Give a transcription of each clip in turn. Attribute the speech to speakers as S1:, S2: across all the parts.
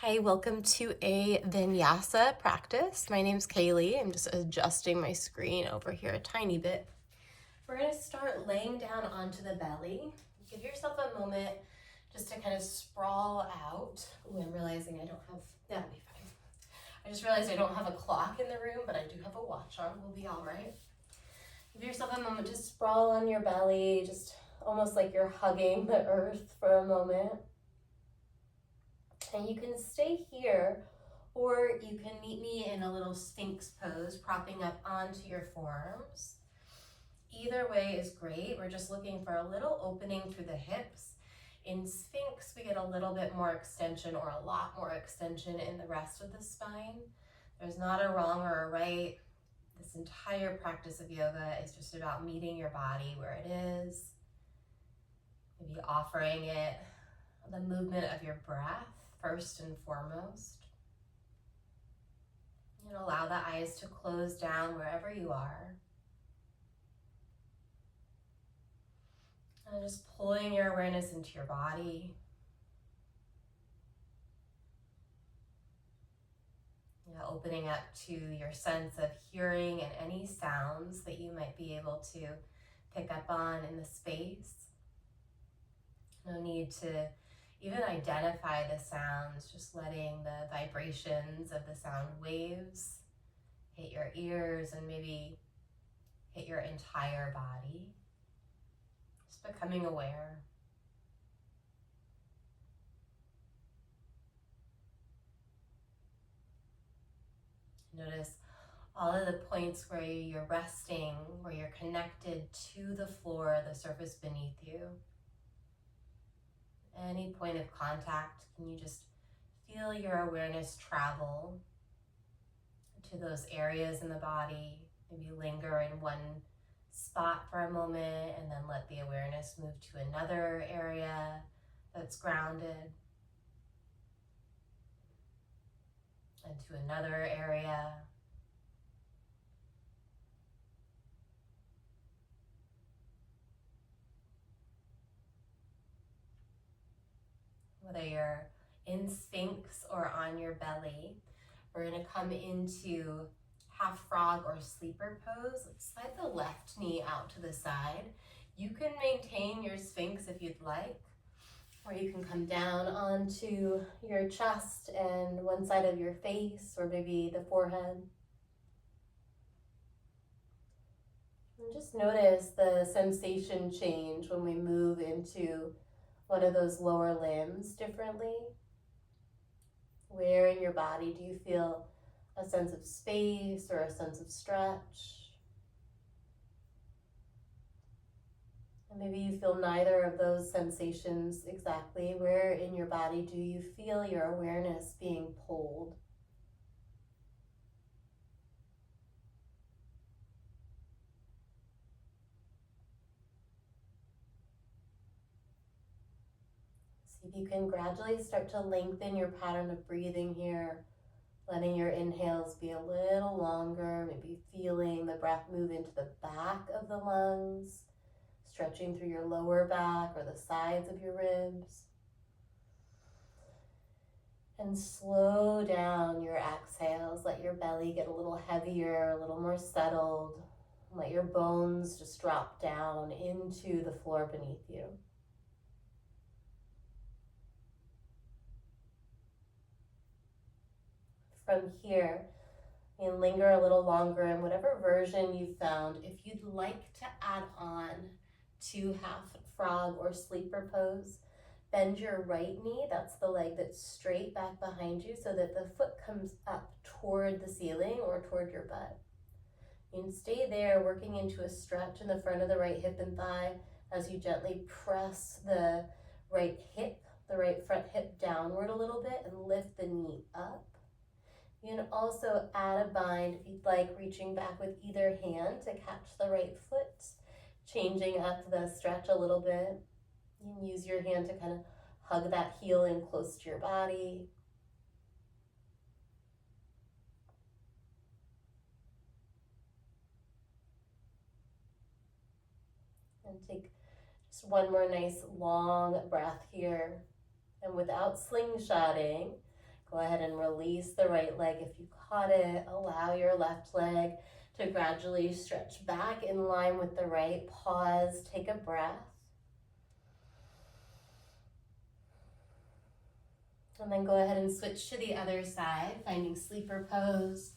S1: Hi, welcome to a Vinyasa practice. My name's Kaylee. I'm just adjusting my screen over here a tiny bit. We're going to start laying down onto the belly. Give yourself a moment just to kind of sprawl out. Ooh, I'm realizing I don't have, that'll be fine. I just realized I don't have a clock in the room, but I do have a watch on. We'll be all right. Give yourself a moment to sprawl on your belly, just almost like you're hugging the earth for a moment. And you can stay here, or you can meet me in a little Sphinx pose, propping up onto your forearms. Either way is great. We're just looking for a little opening through the hips. In Sphinx, we get a little bit more extension, or a lot more extension in the rest of the spine. There's not a wrong or a right. This entire practice of yoga is just about meeting your body where it is, maybe offering it the movement of your breath first and foremost. And allow the eyes to close down wherever you are. And just pulling your awareness into your body. Opening up to your sense of hearing and any sounds that you might be able to pick up on in the space. No need to even identify the sounds, just letting the vibrations of the sound waves hit your ears and maybe hit your entire body. Just becoming aware. Notice all of the points where you're resting, where you're connected to the floor, the surface beneath you. Any point of contact, can you just feel your awareness travel to those areas in the body? Maybe linger in one spot for a moment and then let the awareness move to another area that's grounded, and to another area. Whether you're in Sphinx or on your belly, we're going to come into half frog or sleeper pose. Let's slide the left knee out to the side. You can maintain your Sphinx if you'd like, or you can come down onto your chest and one side of your face, or maybe the forehead. And just notice the sensation change when we move into one of those lower limbs differently. Where in your body do you feel a sense of space or a sense of stretch? And maybe you feel neither of those sensations exactly. Where in your body do you feel your awareness being pulled? See if you can gradually start to lengthen your pattern of breathing here, letting your inhales be a little longer, maybe feeling the breath move into the back of the lungs, stretching through your lower back or the sides of your ribs. And slow down your exhales. Let your belly get a little heavier, a little more settled. Let your bones just drop down into the floor beneath you. From here, you can linger a little longer in whatever version you found. If you'd like to add on to half frog or sleeper pose, bend your right knee, that's the leg that's straight back behind you, so that the foot comes up toward the ceiling or toward your butt. You can stay there, working into a stretch in the front of the right hip and thigh as you gently press the right hip, the right front hip downward a little bit, and lift the knee up. You can also add a bind if you'd like, reaching back with either hand to catch the right foot, changing up the stretch a little bit. You can use your hand to kind of hug that heel in close to your body. And take just one more nice long breath here. And without slingshotting, Go ahead and release the right leg if you caught it. Allow your left leg to gradually stretch back in line with the right. Pause, take a breath. And then go ahead and switch to the other side, finding sleeper pose.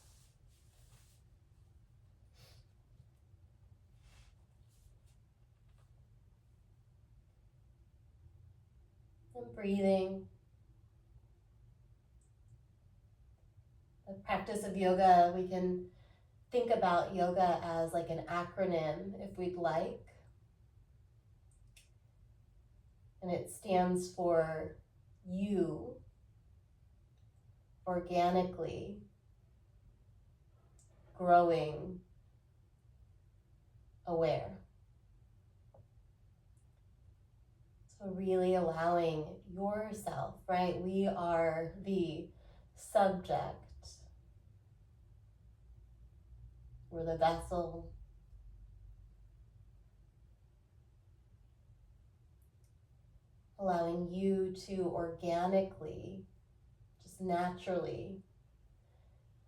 S1: And breathing. The practice of yoga, we can think about yoga as like an acronym if we'd like. And it stands for you, organically growing aware. So really allowing yourself, right? We are the subject. We're the vessel. Allowing you to organically, just naturally,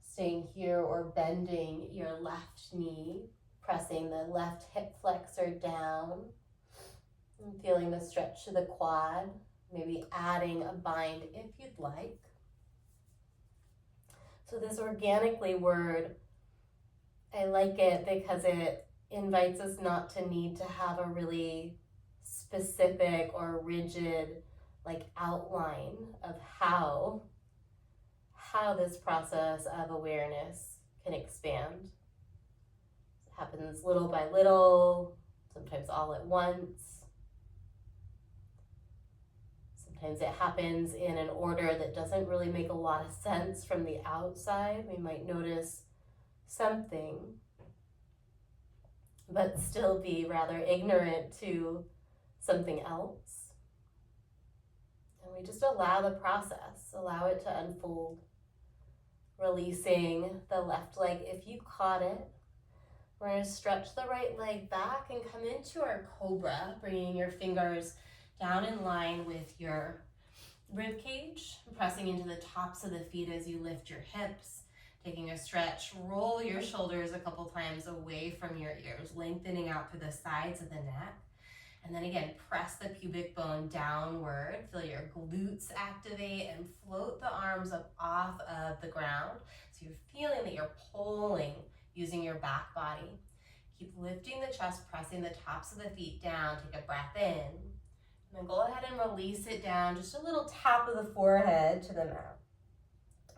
S1: staying here or bending your left knee, pressing the left hip flexor down, and feeling the stretch to the quad, maybe adding a bind if you'd like. So this organically word, I like it because it invites us not to need to have a really specific or rigid like outline of how this process of awareness can expand. It happens little by little, sometimes all at once. Sometimes it happens in an order that doesn't really make a lot of sense from the outside. We might notice something, but still be rather ignorant to something else. And we just allow the process, allow it to unfold. Releasing the left leg if you caught it. We're going to stretch the right leg back and come into our cobra, bringing your fingers down in line with your rib cage, pressing into the tops of the feet as you lift your hips, taking a stretch. Roll your shoulders a couple times away from your ears, lengthening out through the sides of the neck. And then again, press the pubic bone downward, feel your glutes activate and float the arms up off of the ground. So you're feeling that you're pulling using your back body. Keep lifting the chest, pressing the tops of the feet down. Take a breath in. And then go ahead and release it down, just a little tap of the forehead to the mat.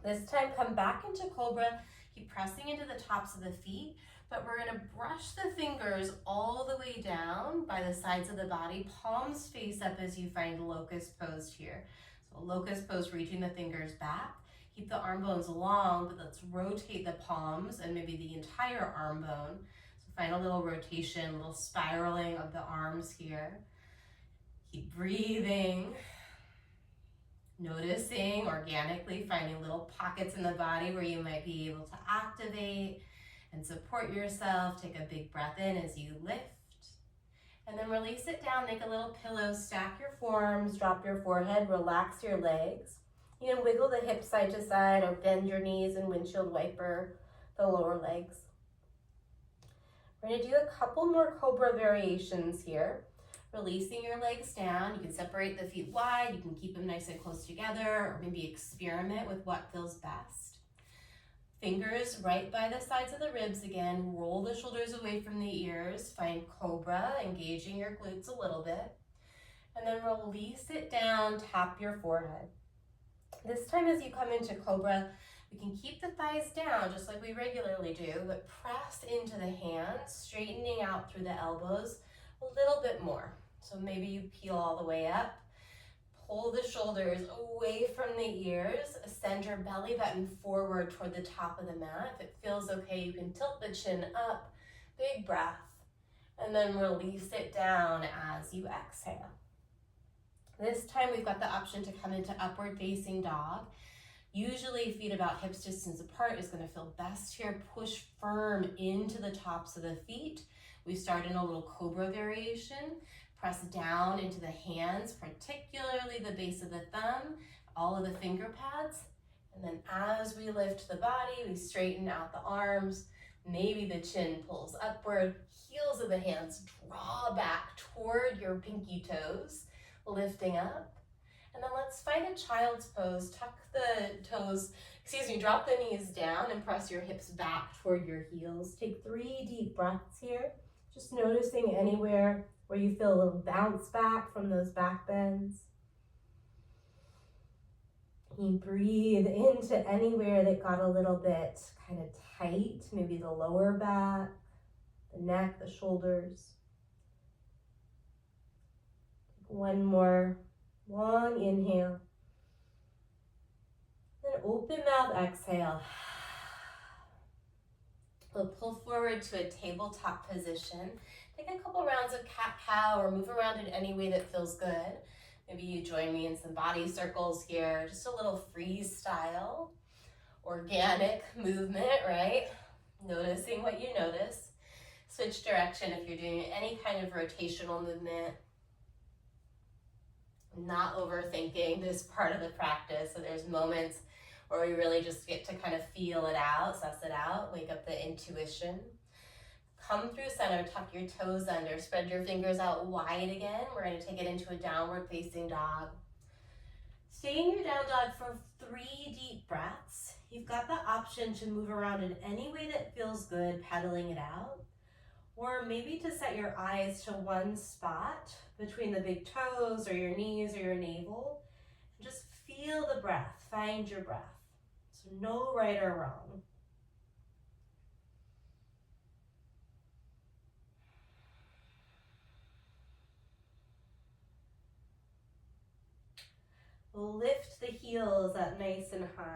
S1: This time, come back into cobra. Keep pressing into the tops of the feet. But we're going to brush the fingers all the way down by the sides of the body. Palms face up as you find locust pose here. So locust pose, reaching the fingers back. Keep the arm bones long, but let's rotate the palms and maybe the entire arm bone. So find a little rotation, a little spiraling of the arms here. Keep breathing. Noticing organically, finding little pockets in the body where you might be able to activate and support yourself. Take a big breath in as you lift. And then release it down, make a little pillow, stack your forearms, drop your forehead, relax your legs. You can wiggle the hips side to side or bend your knees and windshield wiper the lower legs. We're going to do a couple more cobra variations here. Releasing your legs down. You can separate the feet wide, you can keep them nice and close together, or maybe experiment with what feels best. Fingers right by the sides of the ribs again. Roll the shoulders away from the ears. Find cobra, engaging your glutes a little bit. And then release it down, tap your forehead. This time as you come into cobra, we can keep the thighs down just like we regularly do, but press into the hands, straightening out through the elbows a little bit more. So maybe you peel all the way up. Pull the shoulders away from the ears. Send your belly button forward toward the top of the mat. If it feels okay, you can tilt the chin up. Big breath. And then release it down as you exhale. This time we've got the option to come into upward facing dog. Usually feet about hips distance apart is going to feel best here. Push firm into the tops of the feet. We start in a little cobra variation. Press down into the hands, particularly the base of the thumb, all of the finger pads, And then as we lift the body, we straighten out the arms. Maybe the chin pulls upward, heels of the hands draw back toward your pinky toes, lifting up. And then let's find a child's pose. Tuck the toes, drop the knees down and press your hips back toward your heels. Take 3 deep breaths here. Just noticing anywhere where you feel a little bounce back from those back bends. You breathe into anywhere that got a little bit kind of tight, maybe the lower back, the neck, the shoulders. One more long inhale. Then open mouth exhale. We'll pull forward to a tabletop position. Take a couple rounds of cat-cow or move around in any way that feels good. Maybe you join me in some body circles here, just a little freestyle, organic movement, right? Noticing what you notice. Switch direction if you're doing any kind of rotational movement. Not overthinking this part of the practice. So there's moments where we really just get to kind of feel it out, suss it out, wake up the intuition. Come through center, tuck your toes under, spread your fingers out wide again. We're going to take it into a downward facing dog. Stay in your down dog for 3 deep breaths. You've got the option to move around in any way that feels good, pedaling it out. Or maybe to set your eyes to one spot between the big toes or your knees or your navel. And just feel the breath, find your breath. So no right or wrong. Lift the heels up nice and high.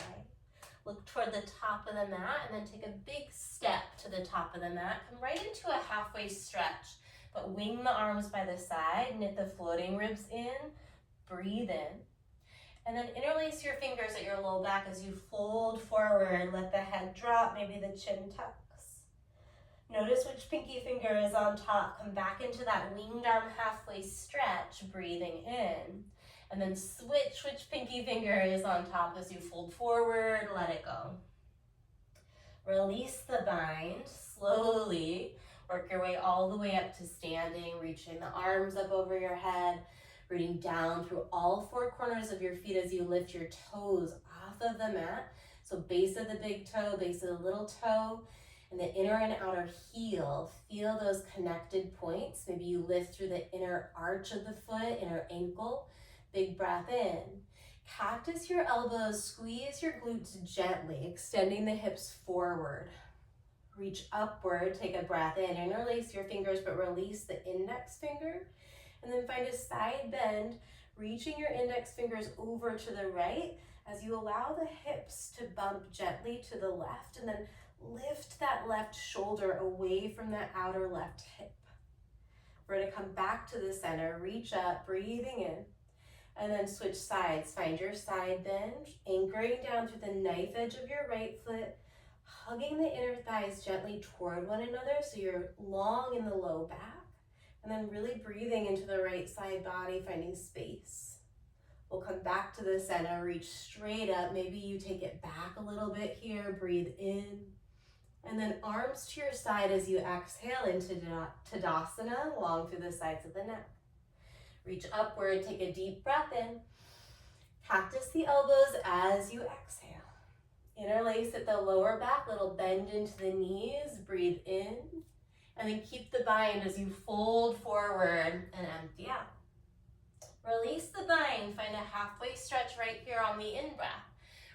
S1: Look toward the top of the mat and then take a big step to the top of the mat. Come right into a halfway stretch, but wing the arms by the side, knit the floating ribs in, breathe in. And then interlace your fingers at your low back as you fold forward, let the head drop, maybe the chin tucks. Notice which pinky finger is on top. Come back into that winged arm halfway stretch, breathing in. And then switch which pinky finger is on top as you fold forward, let it go. Release the bind, slowly work your way all the way up to standing, reaching the arms up over your head, rooting down through all 4 corners of your feet as you lift your toes off of the mat. So base of the big toe, base of the little toe, and the inner and outer heel. Feel those connected points. Maybe you lift through the inner arch of the foot, inner ankle. Big breath in. Cactus your elbows, squeeze your glutes gently, extending the hips forward. Reach upward, take a breath in, interlace your fingers, but release the index finger. And then find a side bend, reaching your index fingers over to the right as you allow the hips to bump gently to the left, and then lift that left shoulder away from that outer left hip. We're going to come back to the center, reach up, breathing in. And then switch sides. Find your side bend, anchoring down through the knife edge of your right foot, hugging the inner thighs gently toward one another so you're long in the low back. And then really breathing into the right side body, finding space. We'll come back to the center, reach straight up. Maybe you take it back a little bit here, breathe in. And then arms to your side as you exhale into Tadasana, long through the sides of the neck. Reach upward, take a deep breath in. Cactus the elbows as you exhale. Interlace at the lower back, little bend into the knees, breathe in. And then keep the bind as you fold forward and empty out. Release the bind, find a halfway stretch right here on the in-breath.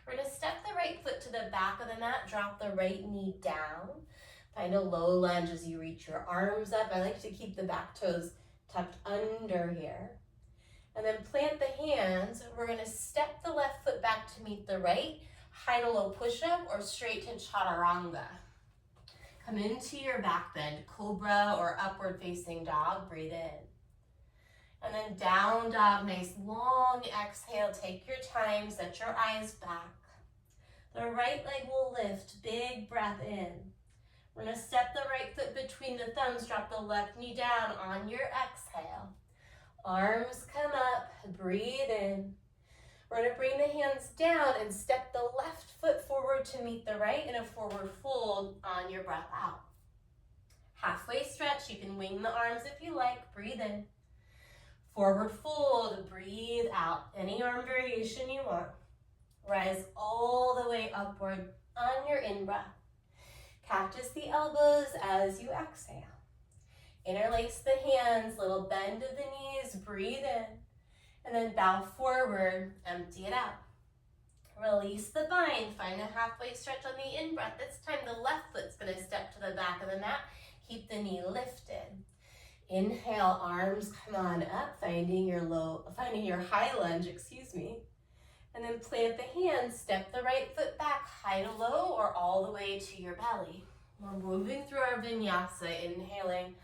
S1: We're gonna step the right foot to the back of the mat, drop the right knee down. Find a low lunge as you reach your arms up. I like to keep the back toes tucked under here. And then plant the hands. We're gonna step the left foot back to meet the right, high to low push-up or straight to chaturanga. Come into your back bend, cobra or upward facing dog, breathe in. And then down dog, nice long exhale, take your time, set your eyes back. The right leg will lift, big breath in. We're gonna step the right foot between the thumbs, drop the left knee down on your exhale. Arms come up, breathe in. We're going to bring the hands down and step the left foot forward to meet the right in a forward fold on your breath out. Halfway stretch, you can wing the arms if you like, breathe in. Forward fold, breathe out. Any arm variation you want. Rise all the way upward on your in-breath. Cactus the elbows as you exhale. Interlace the hands, little bend of the knees, breathe in. And then bow forward, empty it out. Release the bind, find a halfway stretch on the in-breath. This time the left foot's gonna step to the back of the mat. Keep the knee lifted. Inhale, arms come on up, finding your high lunge, And then plant the hands, step the right foot back, high to low or all the way to your belly. We're moving through our vinyasa, inhaling,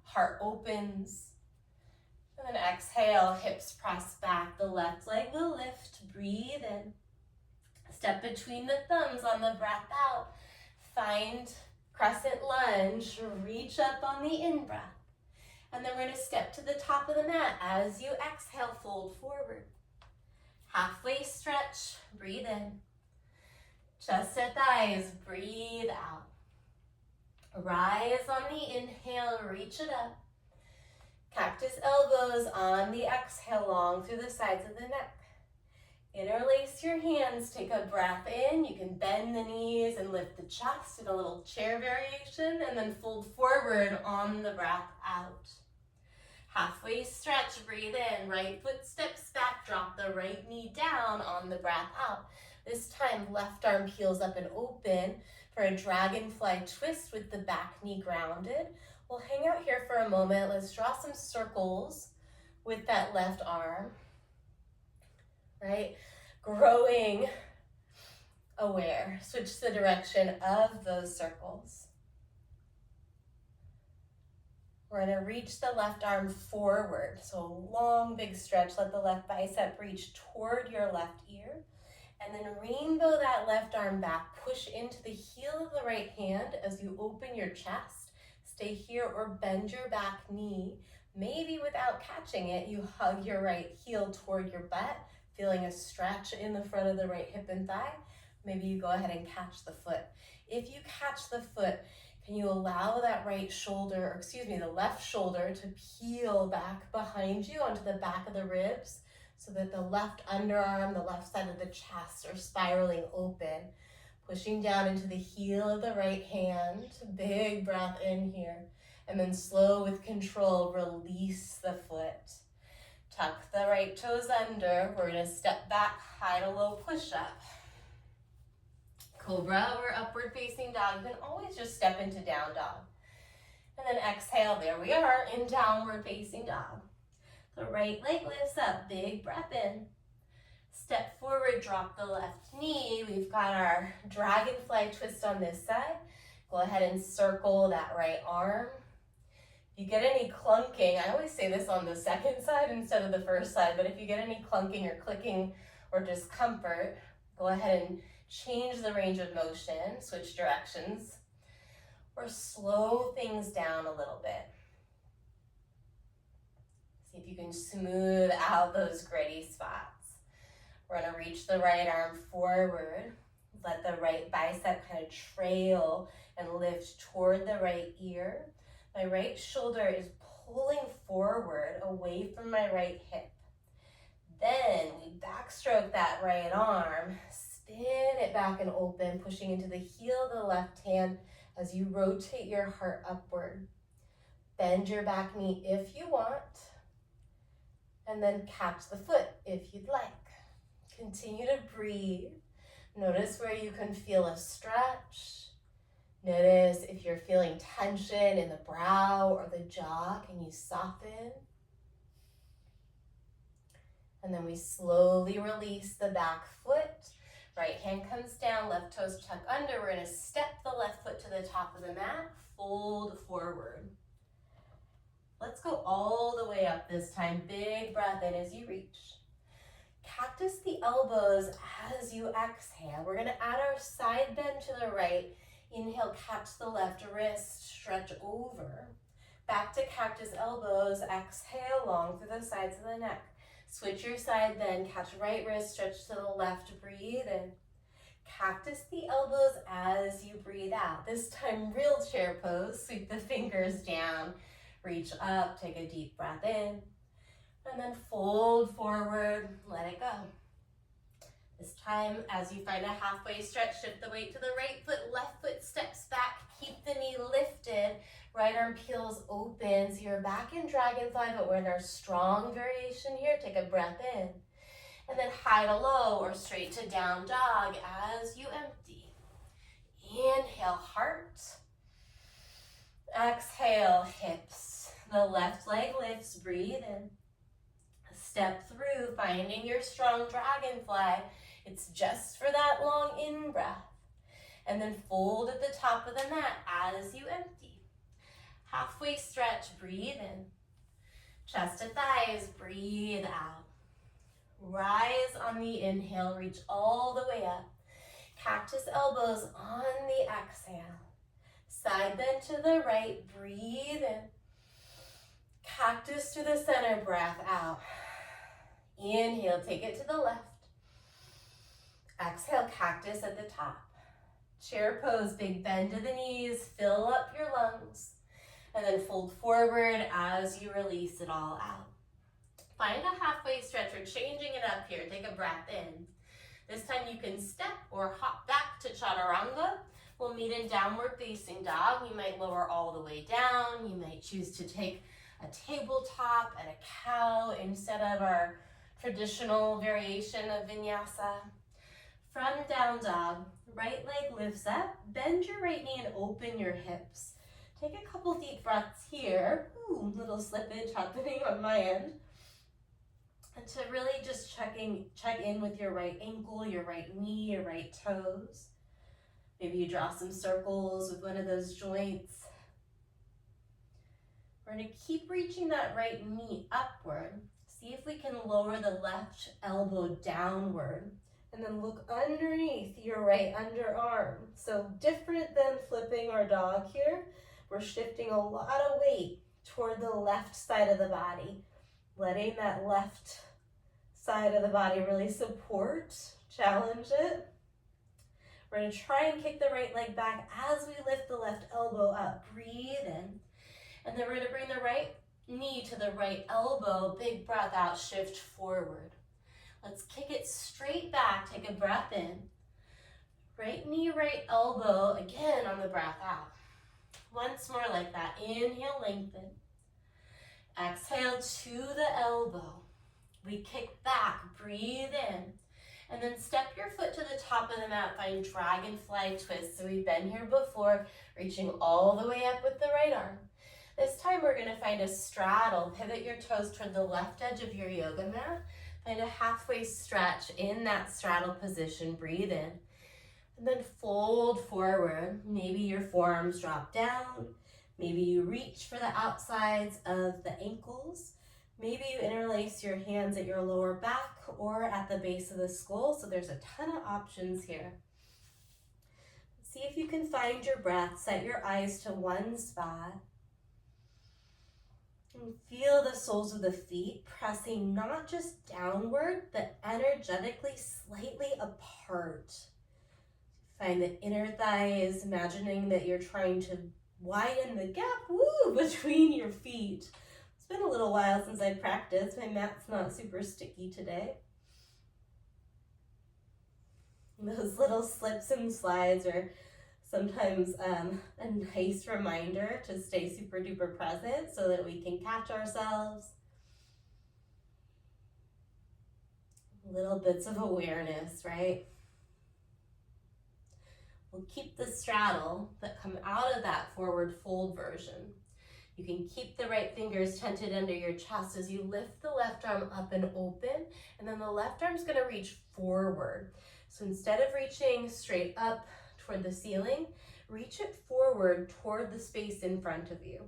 S1: heart opens. And then exhale, hips press back, the left leg will lift, breathe in. Step between the thumbs on the breath out. Find crescent lunge, reach up on the in-breath. And then we're going to step to the top of the mat. As you exhale, fold forward. Halfway stretch, breathe in. Chest and thighs, breathe out. Rise on the inhale, reach it up. Cactus elbows on the exhale, long through the sides of the neck. Interlace your hands, take a breath in. You can bend the knees and lift the chest in a little chair variation, and then fold forward on the breath out. Halfway stretch, breathe in. Right foot steps back, drop the right knee down on the breath out. This time, left arm peels up and open for a dragonfly twist with the back knee grounded. We'll hang out here for a moment. Let's draw some circles with that left arm, right? Growing aware. Switch the direction of those circles. We're going to reach the left arm forward. So long, big stretch. Let the left bicep reach toward your left ear. And then rainbow that left arm back. Push into the heel of the right hand as you open your chest. Stay here or bend your back knee. Maybe without catching it, you hug your right heel toward your butt, feeling a stretch in the front of the right hip and thigh. Maybe you go ahead and catch the foot. If you catch the foot, can you allow that the left shoulder to peel back behind you onto the back of the ribs so that the left underarm, the left side of the chest are spiraling open. Pushing down into the heel of the right hand, big breath in here. And then slow with control, release the foot. Tuck the right toes under. We're gonna step back, high to low push-up. Cobra or upward facing dog. You can always just step into down dog. And then exhale, there we are in downward facing dog. The right leg lifts up, big breath in. Step forward, drop the left knee. We've got our dragonfly twist on this side. Go ahead and circle that right arm. If you get any clunking, I always say this on the second side instead of the first side, but if you get any clunking or clicking or discomfort, go ahead and change the range of motion, switch directions, or slow things down a little bit. See if you can smooth out those gritty spots. We're gonna reach the right arm forward. Let the right bicep kind of trail and lift toward the right ear. My right shoulder is pulling forward away from my right hip. Then we backstroke that right arm, spin it back and open, pushing into the heel of the left hand as you rotate your heart upward. Bend your back knee if you want, and then catch the foot if you'd like. Continue to breathe. Notice where you can feel a stretch. Notice if you're feeling tension in the brow or the jaw, can you soften? And then we slowly release the back foot. Right hand comes down, left toes tuck under. We're gonna step the left foot to the top of the mat, fold forward. Let's go all the way up this time. Big breath in as you reach. Cactus the elbows as you exhale. We're gonna add our side bend to the right. Inhale, catch the left wrist, stretch over. Back to cactus elbows, exhale long through the sides of the neck. Switch your side then. Catch right wrist, stretch to the left, breathe in. Cactus the elbows as you breathe out. This time, real chair pose. Sweep the fingers down, reach up, take a deep breath in, and then fold forward, let it go. This time, as you find a halfway stretch, shift the weight to the right foot, left foot steps back, keep the knee lifted, right arm peels open, so you're back in dragonfly, but we're in our strong variation here. Take a breath in, and then high to low or straight to down dog as you empty. Inhale, heart. Exhale, hips. The left leg lifts, breathe in. Step through, finding your strong dragonfly. It's just for that long in-breath. And then fold at the top of the mat as you empty. Halfway stretch, breathe in. Chest to thighs, breathe out. Rise on the inhale, reach all the way up. Cactus elbows on the exhale. Side bend to the right, breathe in. Cactus to the center, breath out. Inhale, take it to the left. Exhale, cactus at the top. Chair pose, big bend to the knees, fill up your lungs, and then fold forward as you release it all out. Find a halfway stretch or changing it up here. Take a breath in. This time you can step or hop back to chaturanga. We'll meet in downward facing dog. You might lower all the way down. You might choose to take a tabletop and a cow instead of our traditional variation of vinyasa. From down dog, right leg lifts up, bend your right knee and open your hips. Take a couple deep breaths here. Ooh, little slippage happening on my end. And to really just check in with your right ankle, your right knee, your right toes. Maybe you draw some circles with one of those joints. We're going to keep reaching that right knee upward. See if we can lower the left elbow downward. And then look underneath your right underarm. So different than flipping our dog here. We're shifting a lot of weight toward the left side of the body. Letting that left side of the body really support, challenge it. We're going to try and kick the right leg back as we lift the left elbow up. Breathe in. And then we're going to bring the right knee to the right elbow. Big breath out, shift forward. Let's kick it straight back. Take a breath in. Right knee, right elbow. Again on the breath out. Once more like that. Inhale, lengthen. Exhale to the elbow. We kick back, breathe in. And then step your foot to the top of the mat. Find dragonfly twist. So we've been here before, reaching all the way up with the right arm. This time we're going to find a straddle. Pivot your toes toward the left edge of your yoga mat. Find a halfway stretch in that straddle position. Breathe in. And then fold forward. Maybe your forearms drop down. Maybe you reach for the outsides of the ankles. Maybe you interlace your hands at your lower back or at the base of the skull. So there's a ton of options here. See if you can find your breath. Set your eyes to one spot. And feel the soles of the feet pressing not just downward, but energetically slightly apart. Find the inner thighs, imagining that you're trying to widen the gap between your feet. It's been a little while since I practiced. My mat's not super sticky today. Those little slips and slides are sometimes a nice reminder to stay super duper present so that we can catch ourselves. Little bits of awareness, right? We'll keep the straddle but come out of that forward fold version. You can keep the right fingers tented under your chest as you lift the left arm up and open, and then the left arm's going to reach forward. So instead of reaching straight up toward the ceiling, reach it forward toward the space in front of you.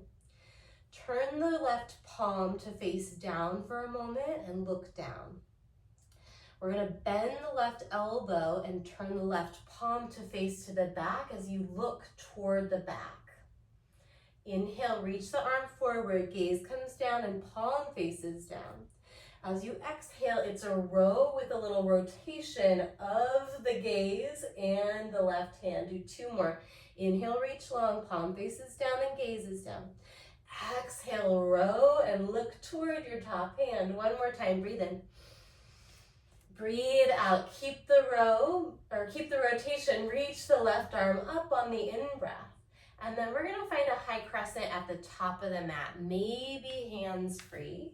S1: Turn the left palm to face down for a moment and look down. We're going to bend the left elbow and turn the left palm to face to the back as you look toward the back. Inhale, reach the arm forward, gaze comes down and palm faces down. As you exhale, it's a row with a little rotation of the gaze and the left hand. Do 2 more. Inhale, reach long, palm faces down and gazes down. Exhale, row and look toward your top hand. One more time, breathe in. Breathe out, keep the row, or keep the rotation, reach the left arm up on the in-breath. And then we're gonna find a high crescent at the top of the mat, maybe hands free.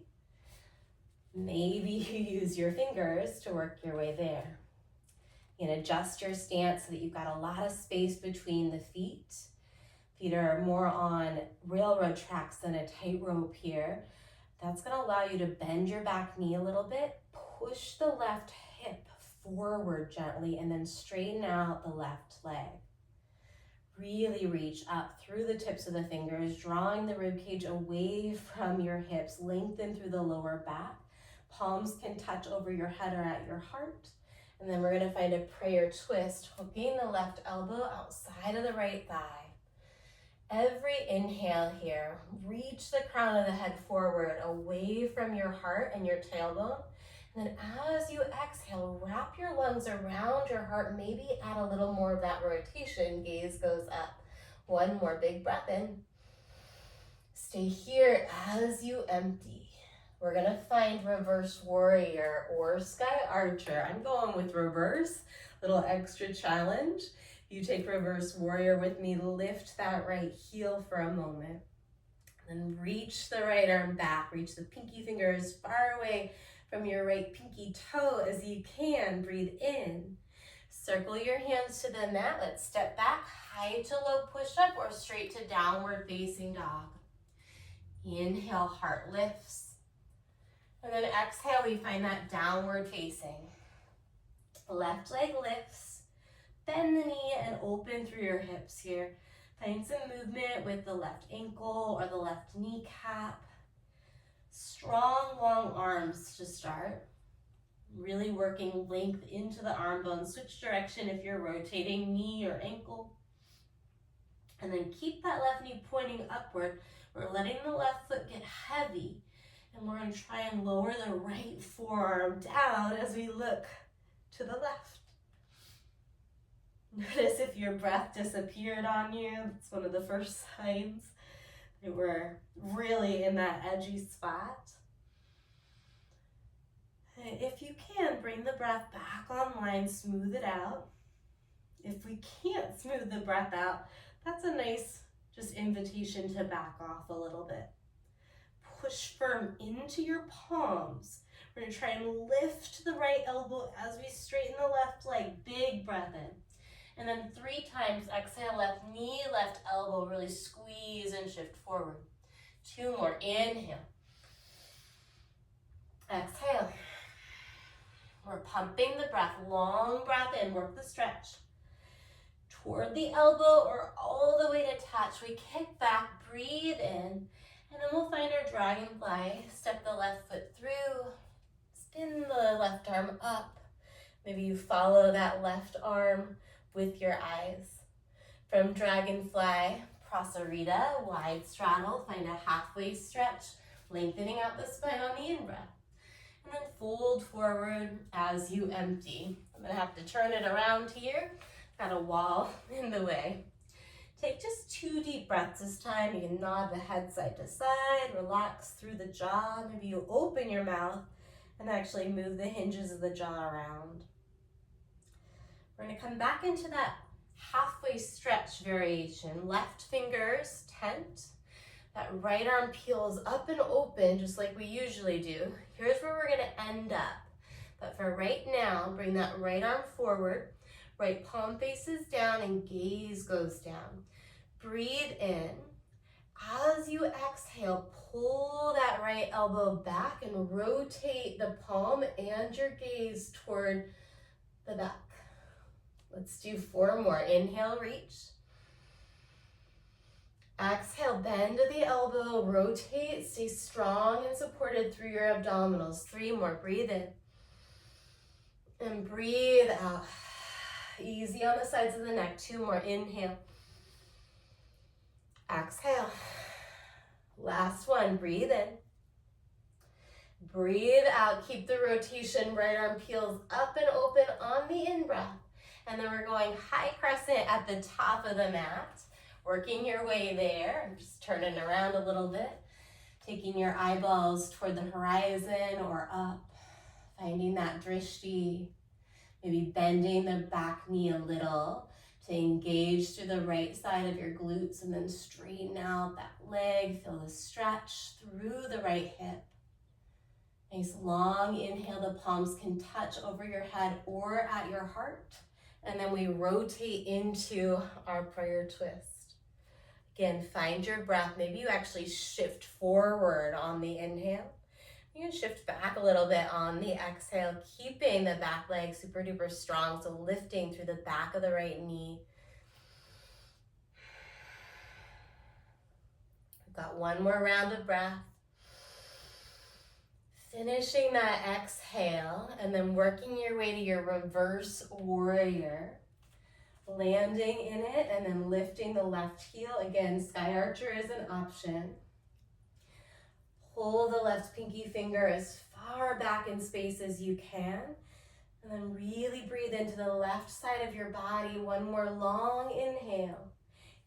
S1: Maybe you use your fingers to work your way there. You can adjust your stance so that you've got a lot of space between the feet. Feet are more on railroad tracks than a tightrope here. That's gonna allow you to bend your back knee a little bit, push the left hip forward gently, and then straighten out the left leg. Really reach up through the tips of the fingers, drawing the rib cage away from your hips, lengthen through the lower back. Palms can touch over your head or at your heart. And then we're gonna find a prayer twist, hooking the left elbow outside of the right thigh. Every inhale here, reach the crown of the head forward, away from your heart and your tailbone. And then as you exhale, wrap your lungs around your heart, maybe add a little more of that rotation, gaze goes up. One more big breath in. Stay here as you empty. We're gonna find reverse warrior or sky archer. I'm going with reverse, little extra challenge. You take reverse warrior with me, lift that right heel for a moment. Then reach the right arm back, reach the pinky finger as far away from your right pinky toe as you can. Breathe in. Circle your hands to the mat. Let's step back, high to low push up or straight to downward facing dog. Inhale, heart lifts. And then exhale, we find that downward facing. Left leg lifts. Bend the knee and open through your hips here. Find some movement with the left ankle or the left kneecap. Strong, long arms to start. Really working length into the arm bone. Switch direction if you're rotating knee or ankle. And then keep that left knee pointing upward. We're letting the left foot get heavy. And we're going to try and lower the right forearm down as we look to the left. Notice if your breath disappeared on you. It's one of the first signs that we're really in that edgy spot. If you can, bring the breath back online, smooth it out. If we can't smooth the breath out, that's a nice just invitation to back off a little bit. Push firm into your palms. We're going to try and lift the right elbow as we straighten the left leg. Big breath in. And then 3 times, exhale, left knee, left elbow, really squeeze and shift forward. 2 more, inhale. Exhale. We're pumping the breath, long breath in, work the stretch. Toward the elbow or all the way to touch, we kick back, breathe in, and then we'll find our dragonfly. Step the left foot through, spin the left arm up. Maybe you follow that left arm with your eyes. From dragonfly, prasarita, wide straddle, find a halfway stretch, lengthening out the spine on the in-breath. And then fold forward as you empty. I'm gonna have to turn it around here. Got a wall in the way. Take just 2 deep breaths this time. You can nod the head side to side, relax through the jaw. Maybe you open your mouth and actually move the hinges of the jaw around. We're gonna come back into that halfway stretch variation. Left fingers tent. That right arm peels up and open just like we usually do. Here's where we're gonna end up. But for right now, bring that right arm forward. Right palm faces down and gaze goes down. Breathe in. As you exhale, pull that right elbow back and rotate the palm and your gaze toward the back. Let's do 4 more. Inhale, reach. Exhale, bend to the elbow, rotate, stay strong and supported through your abdominals. 3 more, breathe in. And breathe out. Easy on the sides of the neck. 2 more, inhale. Exhale. Last one, breathe in. Breathe out, keep the rotation, right arm peels up and open on the in-breath. And then we're going high crescent at the top of the mat, working your way there. I'm just turning around a little bit, taking your eyeballs toward the horizon or up, finding that drishti, maybe bending the back knee a little to engage through the right side of your glutes and then straighten out that leg, feel the stretch through the right hip. Nice long inhale, the palms can touch over your head or at your heart. And then we rotate into our prayer twist. Again, find your breath. Maybe you actually shift forward on the inhale. You can shift back a little bit on the exhale, keeping the back leg super duper strong. So lifting through the back of the right knee. We've got one more round of breath. Finishing that exhale and then working your way to your reverse warrior. Landing in it and then lifting the left heel. Again, sky archer is an option. Pull the left pinky finger as far back in space as you can. And then really breathe into the left side of your body. One more long inhale.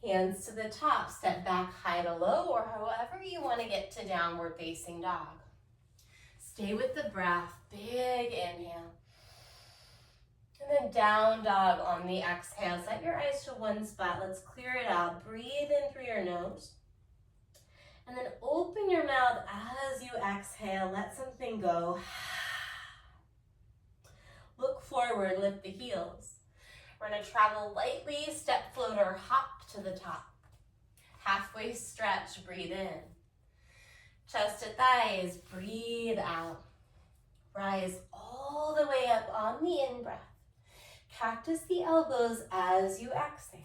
S1: Hands to the top, step back high to low, or however you want to get to downward facing dog. Stay with the breath, big inhale. And then down dog on the exhale. Set your eyes to one spot. Let's clear it out. Breathe in through your nose. And then open your mouth as you exhale. Let something go. Look forward, lift the heels. We're gonna travel lightly, step, float, or hop to the top. Halfway stretch, breathe in. Chest to thighs, breathe out. Rise all the way up on the in-breath. Cactus the elbows as you exhale.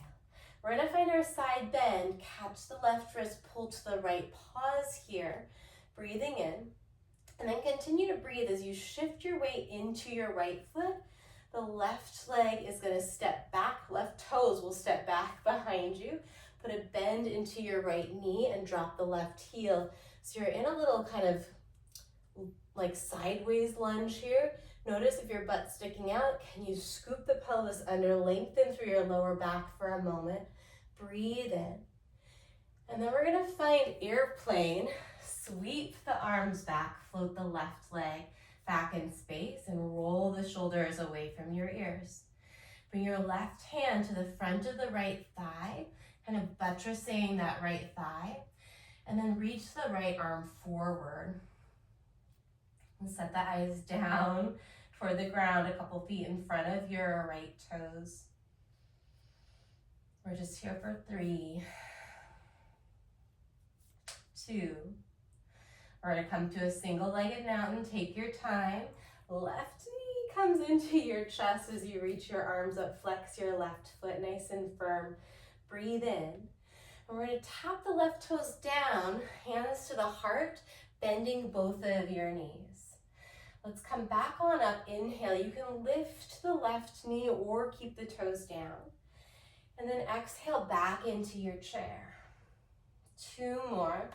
S1: We're gonna find our side bend. Catch the left wrist, pull to the right. Pause here, breathing in. And then continue to breathe as you shift your weight into your right foot. The left leg is gonna step back. Left toes will step back behind you. Put a bend into your right knee and drop the left heel. So you're in a little kind of like sideways lunge here. Notice if your butt's sticking out, can you scoop the pelvis under, lengthen through your lower back for a moment. Breathe in. And then we're gonna find airplane. Sweep the arms back, float the left leg back in space and roll the shoulders away from your ears. Bring your left hand to the front of the right thigh, kind of buttressing that right thigh. And then reach the right arm forward. And set the eyes down toward the ground, a couple feet in front of your right toes. We're just here for 3, 2. We're gonna come to a single-legged mountain. Take your time. Left knee comes into your chest as you reach your arms up. Flex your left foot nice and firm. Breathe in. And we're gonna tap the left toes down, hands to the heart, bending both of your knees. Let's come back on up, inhale. You can lift the left knee or keep the toes down. And then exhale back into your chair. 2 more.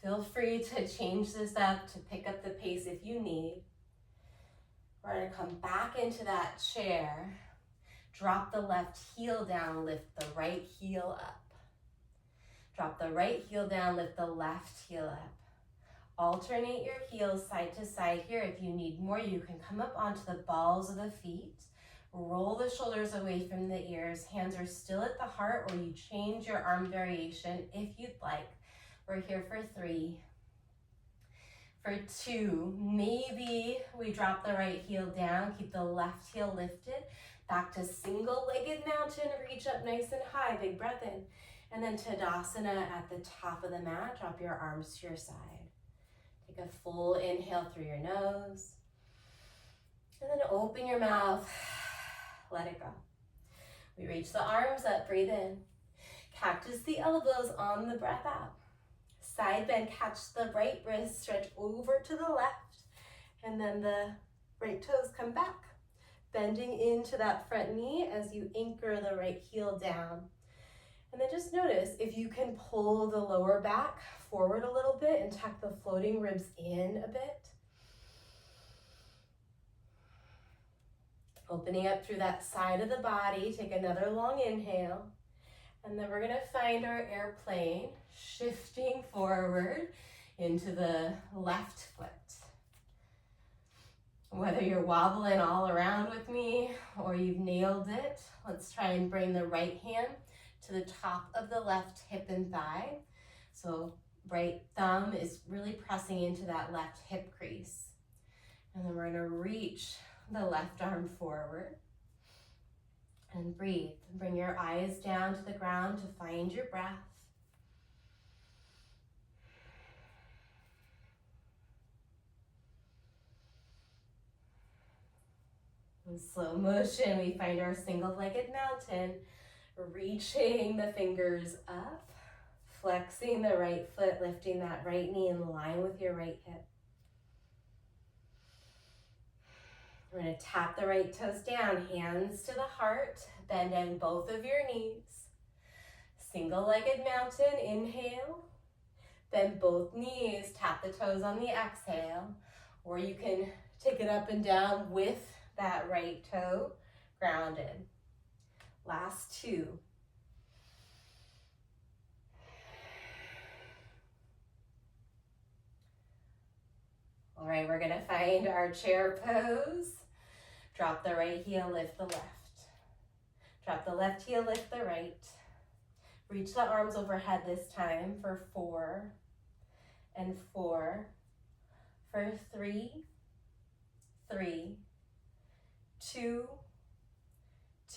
S1: Feel free to change this up, to pick up the pace if you need. We're gonna come back into that chair. Drop the left heel down, lift the right heel up. Drop the right heel down, lift the left heel up. Alternate your heels side to side here. If you need more, you can come up onto the balls of the feet. Roll the shoulders away from the ears. Hands are still at the heart, or you change your arm variation if you'd like. We're here for 3. For 2, maybe we drop the right heel down, keep the left heel lifted. Back to single-legged mountain, reach up nice and high, big breath in. And then Tadasana at the top of the mat, drop your arms to your side. Take a full inhale through your nose. And then open your mouth, let it go. We reach the arms up, breathe in. Cactus the elbows on the breath out. Side bend, catch the right wrist, stretch over to the left. And then the right toes come back. Bending into that front knee as you anchor the right heel down. And then just notice if you can pull the lower back forward a little bit and tuck the floating ribs in a bit. Opening up through that side of the body, take another long inhale. And then we're gonna find our airplane, shifting forward into the left foot. Whether you're wobbling all around with me or you've nailed it, let's try and bring the right hand to the top of the left hip and thigh. So right thumb is really pressing into that left hip crease. And then we're gonna reach the left arm forward and breathe. Bring your eyes down to the ground to find your breath. In slow motion, we find our single-legged mountain, reaching the fingers up, flexing the right foot, lifting that right knee in line with your right hip. We're going to tap the right toes down, hands to the heart, bend in both of your knees. Single-legged mountain, inhale. Bend both knees, tap the toes on the exhale, or you can take it up and down with that right toe grounded. Last two. All right, we're gonna find our chair pose. Drop the right heel, lift the left. Drop the left heel, lift the right. Reach the arms overhead this time for 4 and 4, for 3, 3, 2,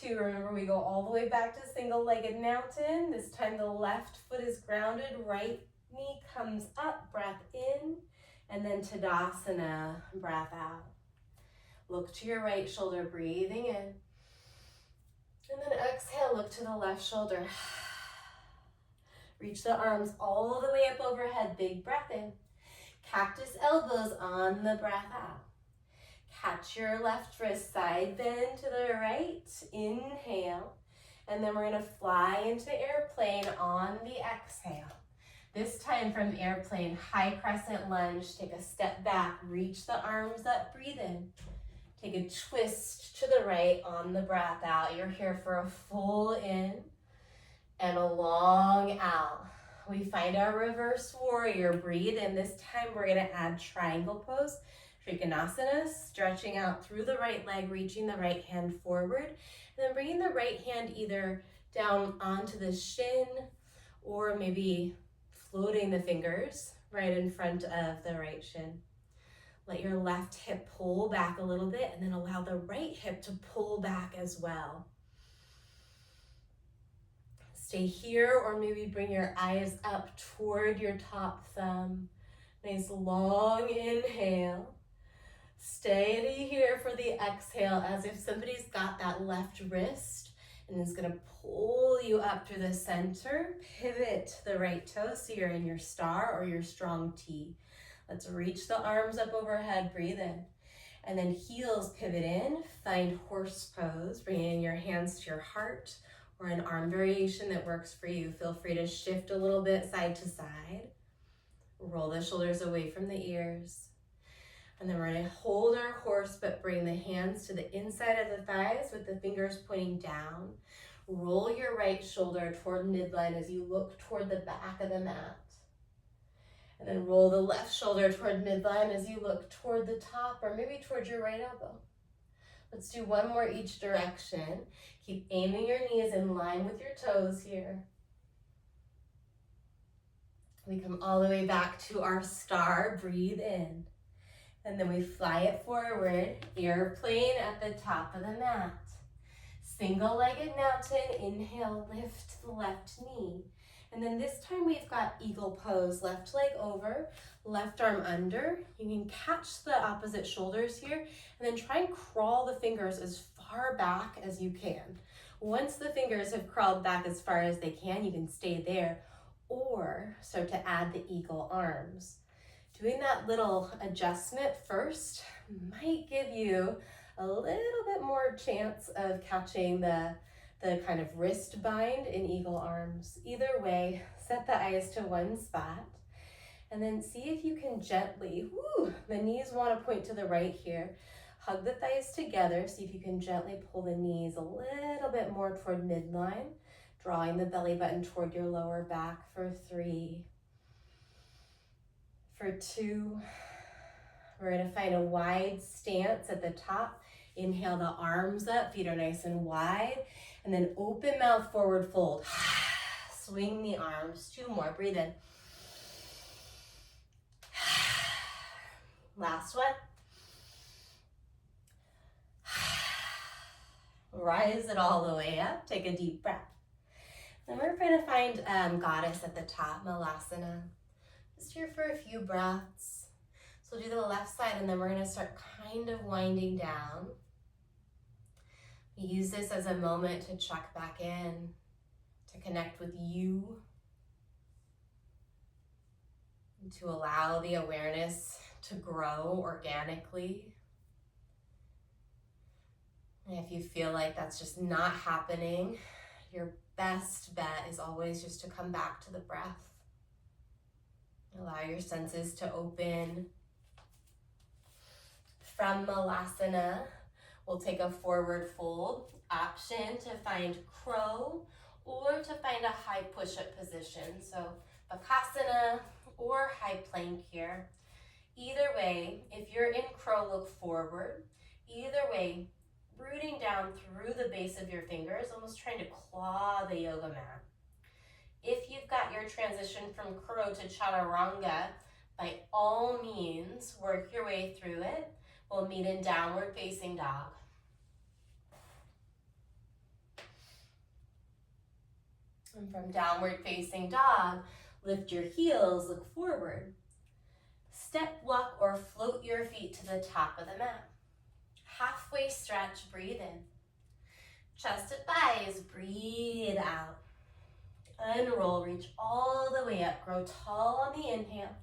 S1: 2. Remember, we go all the way back to single-legged mountain. This time the left foot is grounded, right knee comes up, breath in, and then Tadasana, breath out. Look to your right shoulder, breathing in. And then exhale, look to the left shoulder. Reach the arms all the way up overhead, big breath in. Cactus elbows on the breath out. Catch your left wrist, side bend to the right, inhale. And then we're gonna fly into airplane on the exhale. This time from airplane, high crescent lunge, take a step back, reach the arms up, breathe in. Take a twist to the right on the breath out. You're here for a full in and a long out. We find our reverse warrior, breathe in. This time we're gonna add triangle pose, Trikonasana, stretching out through the right leg, reaching the right hand forward, and then bringing the right hand either down onto the shin or maybe floating the fingers right in front of the right shin. Let your left hip pull back a little bit and then allow the right hip to pull back as well. Stay here or maybe bring your eyes up toward your top thumb. Nice long inhale. Steady here for the exhale as if somebody's got that left wrist and is gonna pull you up through the center. Pivot the right toe so you're in your star or your strong T. Let's reach the arms up overhead, breathe in. And then heels pivot in, find horse pose, bringing your hands to your heart or an arm variation that works for you. Feel free to shift a little bit side to side. Roll the shoulders away from the ears. And then we're gonna hold our horse, but bring the hands to the inside of the thighs with the fingers pointing down. Roll your right shoulder toward midline as you look toward the back of the mat. And then roll the left shoulder toward midline as you look toward the top or maybe toward your right elbow. Let's do one more each direction. Keep aiming your knees in line with your toes here. We come all the way back to our star, breathe in. And then we fly it forward, airplane at the top of the mat. Single-legged mountain, inhale, lift the left knee. And then this time we've got eagle pose, left leg over, left arm under. You can catch the opposite shoulders here and then try and crawl the fingers as far back as you can. Once the fingers have crawled back as far as they can, you can stay there or start to add the eagle arms. Doing that little adjustment first might give you a little bit more chance of catching the the kind of wrist bind in eagle arms. Either way, set the eyes to one spot. And then see if you can gently, the knees want to point to the right here. Hug the thighs together. See if you can gently pull the knees a little bit more toward midline, drawing the belly button toward your lower back for 3, for 2. We're going to find a wide stance at the top. Inhale the arms up, feet are nice and wide. And then open mouth, forward fold. Swing the arms. 2 more, breathe in. Last one. Rise it all the way up. Take a deep breath. Then we're going to find goddess at the top, Malasana. Just here for a few breaths. So we'll do the left side and then we're going to start kind of winding down. Use this as a moment to check back in, to connect with you, and to allow the awareness to grow organically. And if you feel like that's just not happening, your best bet is always just to come back to the breath. Allow your senses to open. From Malasana, we'll take a forward fold option to find crow or to find a high push-up position. So Bakasana or high plank here. Either way, if you're in crow, look forward. Either way, rooting down through the base of your fingers, almost trying to claw the yoga mat. If you've got your transition from crow to chaturanga, by all means, work your way through it. We'll meet in downward facing dog. And from downward facing dog, lift your heels, look forward. Step, walk, or float your feet to the top of the mat. Halfway stretch, breathe in. Chest to thighs, breathe out. Unroll, reach all the way up. Grow tall on the inhale.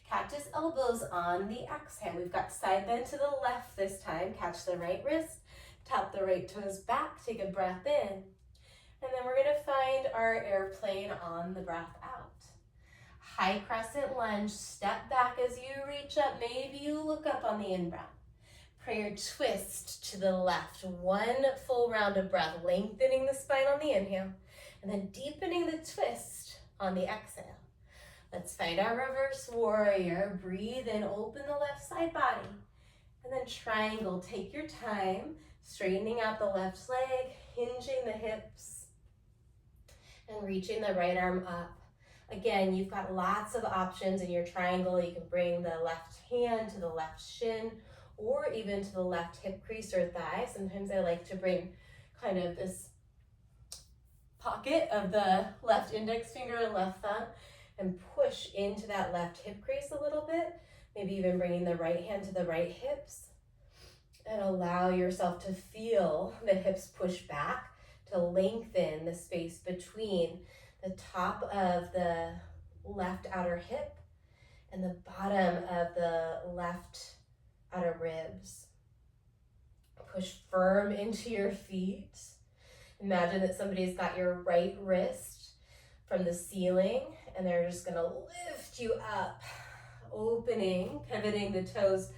S1: Cactus elbows on the exhale. We've got side bend to the left this time. Catch the right wrist, tap the right toes back, take a breath in. And then we're gonna find our airplane on the breath out. High crescent lunge, step back as you reach up. Maybe you look up on the in-breath. Prayer twist to the left. 1 full round of breath, lengthening the spine on the inhale, and then deepening the twist on the exhale. Let's find our reverse warrior. Breathe in, open the left side body. And then triangle, take your time, straightening out the left leg, hinging the hips, and reaching the right arm up. Again, you've got lots of options in your triangle. You can bring the left hand to the left shin, or even to the left hip crease or thigh. Sometimes I like to bring kind of this pocket of the left index finger and left thumb and push into that left hip crease a little bit, maybe even bringing the right hand to the right hips, and allow yourself to feel the hips push back to lengthen the space between the top of the left outer hip and the bottom of the left outer ribs. Push firm into your feet. Imagine that somebody's got your right wrist from the ceiling and they're just gonna lift you up, opening, pivoting the toes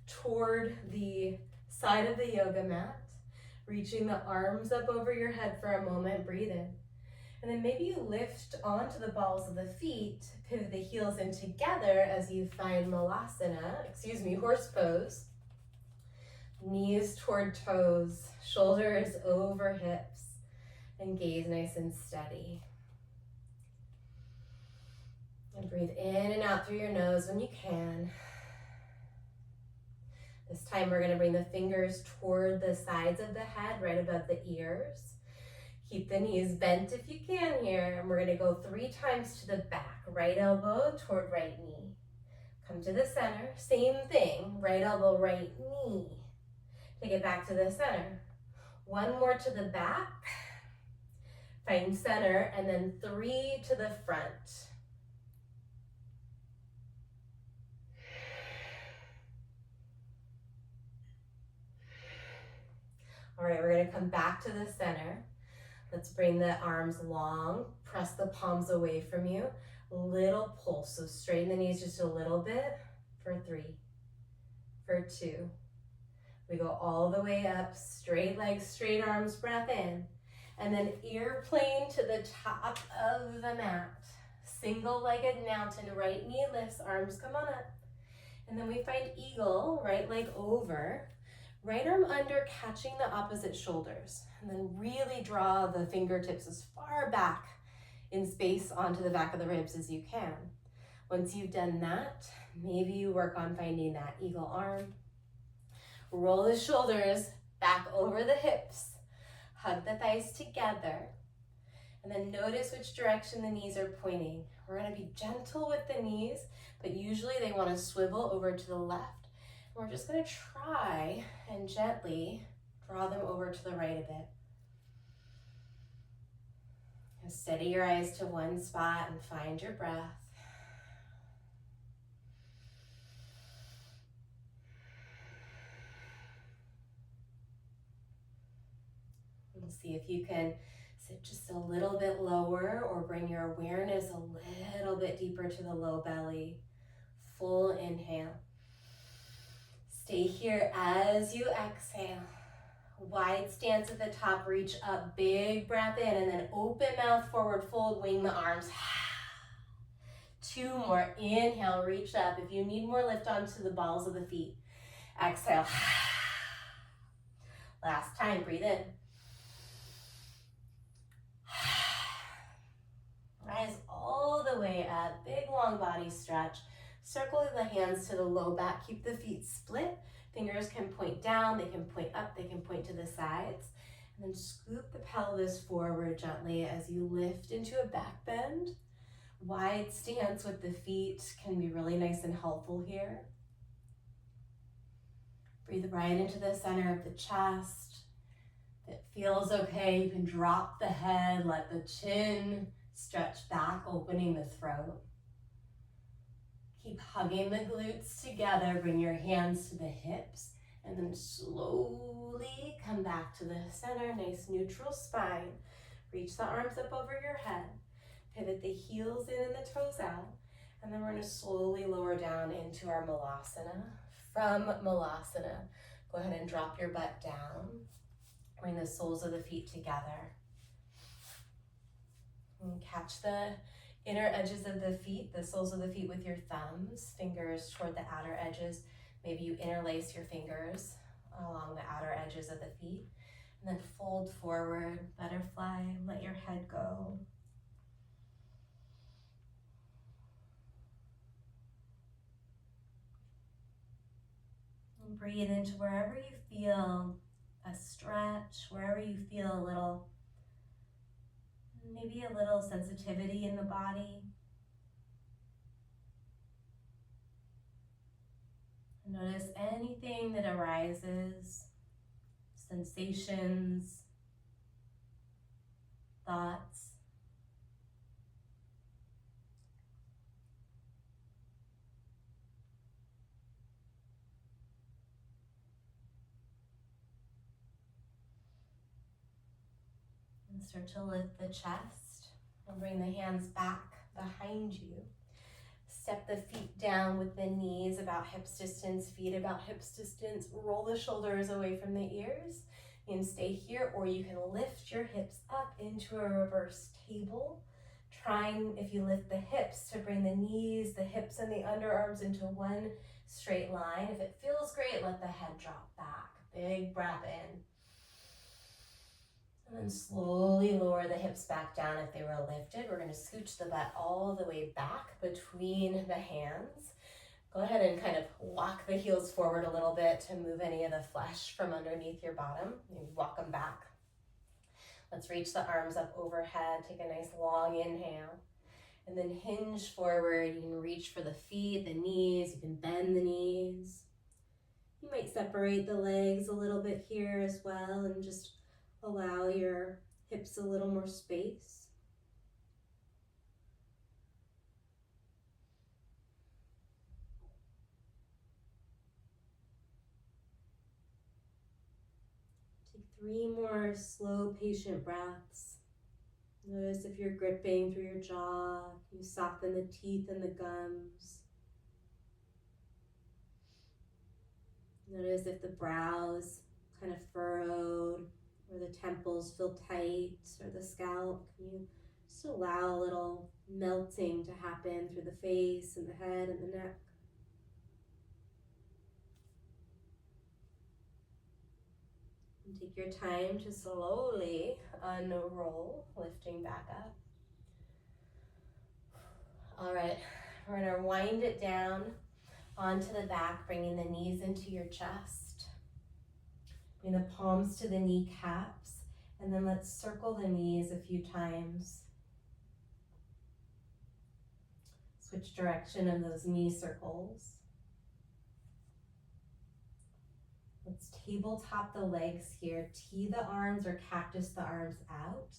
S1: toward the side of the yoga mat, reaching the arms up over your head for a moment, breathe in. And then maybe you lift onto the balls of the feet, pivot the heels in together as you find horse pose. Knees toward toes, shoulders over hips, and gaze nice and steady. And breathe in and out through your nose when you can. This time we're gonna bring the fingers toward the sides of the head, right above the ears. Keep the knees bent if you can here, and we're gonna go 3 times to the back. Right elbow toward right knee. Come to the center, same thing, right elbow, right knee. Take it back to the center. 1 more to the back. Find center, and then 3 to the front. All right, we're gonna come back to the center. Let's bring the arms long, press the palms away from you. Little pulse, so straighten the knees just a little bit for 3, for 2. We go all the way up, straight legs, straight arms, breath in. And then airplane to the top of the mat. Single-legged mountain, right knee lifts, arms come on up. And then we find eagle, right leg over, right arm under, catching the opposite shoulders. And then really draw the fingertips as far back in space onto the back of the ribs as you can. Once you've done that, maybe you work on finding that eagle arm. Roll the shoulders back over the hips. Hug the thighs together. And then notice which direction the knees are pointing. We're going to be gentle with the knees, but usually they want to swivel over to the left. And we're just going to try and gently draw them over to the right a bit. And steady your eyes to one spot and find your breath. And see if you can sit just a little bit lower or bring your awareness a little bit deeper to the low belly. Full inhale. Stay here as you exhale. Wide stance at the top, reach up, big breath in, and then open mouth forward, fold, wing the arms. 2 more, inhale, reach up. If you need more, lift onto the balls of the feet. Exhale. Last time, breathe in. Rise all the way up, big long body stretch. Circle the hands to the low back, keep the feet split. Fingers can point down, they can point up, they can point to the sides. And then scoop the pelvis forward gently as you lift into a back bend. Wide stance with the feet can be really nice and helpful here. Breathe right into the center of the chest. If it feels okay, you can drop the head, let the chin stretch back, opening the throat. Keep hugging the glutes together, bring your hands to the hips, and then slowly come back to the center, nice neutral spine. Reach the arms up over your head, pivot the heels in and the toes out, and then we're going to slowly lower down into our Malasana. From Malasana, go ahead and drop your butt down. Bring the soles of the feet together. And catch the inner edges of the feet, the soles of the feet with your thumbs, fingers toward the outer edges. Maybe you interlace your fingers along the outer edges of the feet. And then fold forward, butterfly, let your head go. And breathe into wherever you feel a stretch, wherever you feel a little, maybe a little sensitivity in the body. Notice anything that arises, sensations, thoughts. And start to lift the chest and bring the hands back behind you. Step the feet down with the knees about hips distance, feet about hips distance. Roll the shoulders away from the ears. You can stay here, or you can lift your hips up into a reverse table. Trying, if you lift the hips, to bring the knees, the hips, and the underarms into one straight line. If it feels great, let the head drop back. Big breath in. And then slowly lower the hips back down if they were lifted. We're going to scooch the butt all the way back between the hands. Go ahead and kind of walk the heels forward a little bit to move any of the flesh from underneath your bottom. You walk them back. Let's reach the arms up overhead. Take a nice long inhale. And then hinge forward. You can reach for the feet, the knees. You can bend the knees. You might separate the legs a little bit here as well and just allow your hips a little more space. Take 3 more slow, patient breaths. Notice if you're gripping through your jaw, you soften the teeth and the gums. Notice if the brow is kind of furrowed, or the temples feel tight, or the scalp. Can you just allow a little melting to happen through the face and the head and the neck? And take your time to slowly unroll, lifting back up. All right, we're gonna wind it down onto the back, bringing the knees into your chest. Bring the palms to the kneecaps, and then let's circle the knees a few times. Switch direction of those knee circles. Let's tabletop the legs here. Tee the arms or cactus the arms out.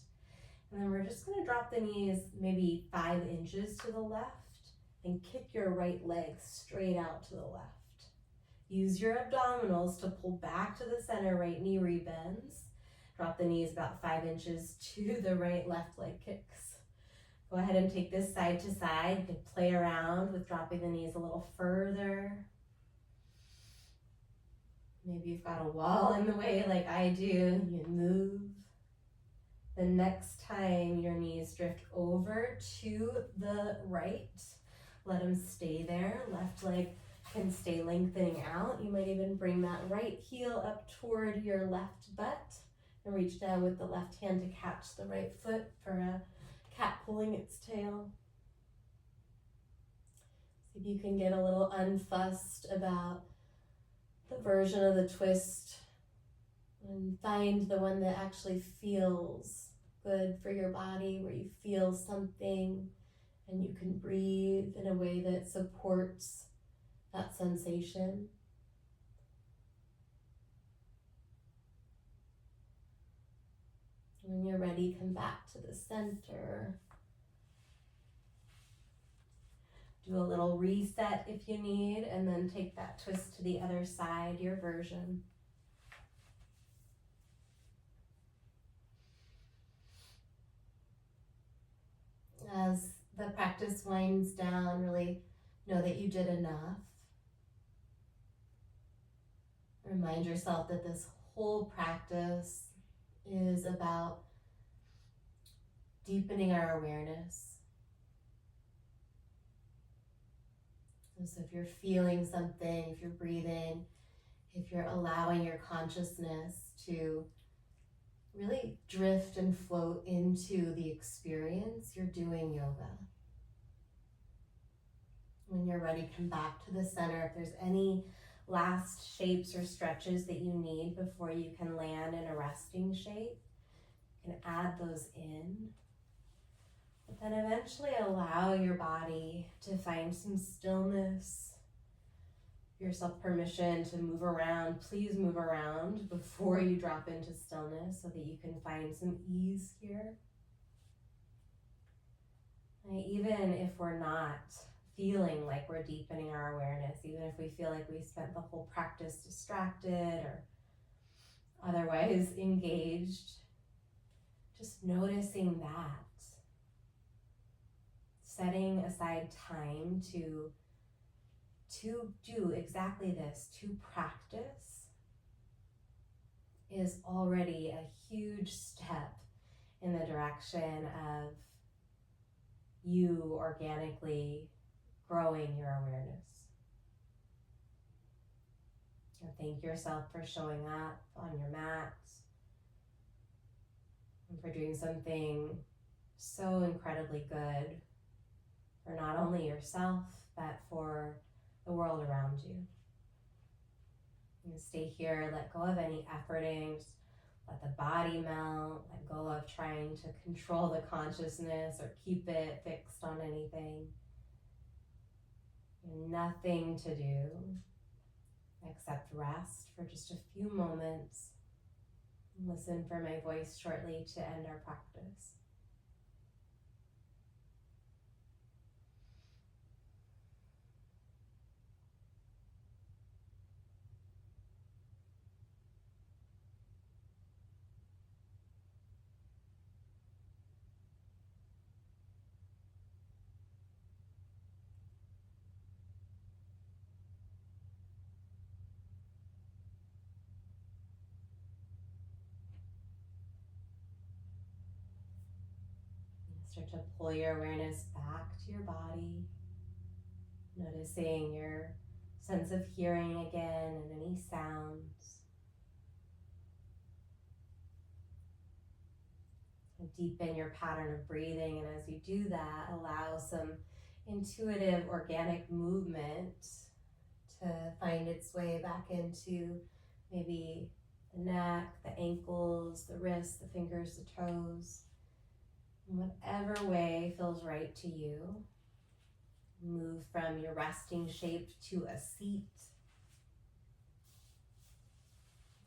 S1: And then we're just gonna drop the knees maybe 5 inches to the left and kick your right leg straight out to the left. Use your abdominals to pull back to the center, right knee rebends. Drop the knees about 5 inches to the right, left leg kicks. Go ahead and take this side to side. You can play around with dropping the knees a little further. Maybe you've got a wall in the way like I do, you move. The next time your knees drift over to the right, let them stay there. Left leg can stay lengthening out. You might even bring that right heel up toward your left butt and reach down with the left hand to catch the right foot for a cat pulling its tail. See if you can get a little unfussed about the version of the twist and find the one that actually feels good for your body, where you feel something and you can breathe in a way that supports that sensation. When you're ready, come back to the center. Do a little reset if you need, and then take that twist to the other side, your version. As the practice winds down, really know that you did enough. Remind yourself that this whole practice is about deepening our awareness. And so if you're feeling something, if you're breathing, if you're allowing your consciousness to really drift and float into the experience, you're doing yoga. When you're ready, come back to the center. If there's any last shapes or stretches that you need before you can land in a resting shape, you can add those in. But then eventually allow your body to find some stillness. Give yourself permission to move around. Please move around before you drop into stillness so that you can find some ease here. And even if we're not feeling like we're deepening our awareness, even if we feel like we spent the whole practice distracted or otherwise engaged, just noticing that. Setting aside time to do exactly this, to practice, is already a huge step in the direction of you organically growing your awareness. And thank yourself for showing up on your mat and for doing something so incredibly good for not only yourself, but for the world around you. You can stay here, let go of any efforting, just let the body melt, let go of trying to control the consciousness or keep it fixed on anything. Nothing to do except rest for just a few moments. Listen for my voice shortly to end our practice. Start to pull your awareness back to your body, noticing your sense of hearing again and any sounds. And deepen your pattern of breathing, and as you do that, allow some intuitive organic movement to find its way back into maybe the neck, the ankles, the wrists, the fingers, the toes. In whatever way feels right to you. Move from your resting shape to a seat.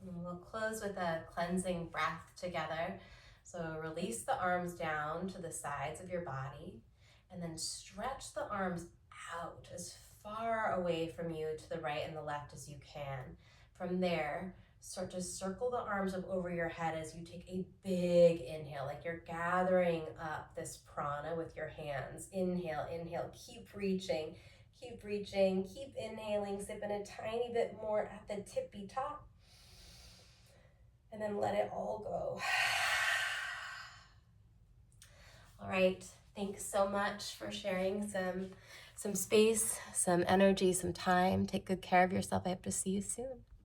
S1: And we'll close with a cleansing breath together. So release the arms down to the sides of your body and then stretch the arms out as far away from you to the right and the left as you can. From there, start to circle the arms up over your head as you take a big inhale, like you're gathering up this prana with your hands. Inhale, inhale, keep reaching, keep inhaling, sipping a tiny bit more at the tippy top. And then let it all go. All right, thanks so much for sharing some space, some energy, some time. Take good care of yourself. I hope to see you soon.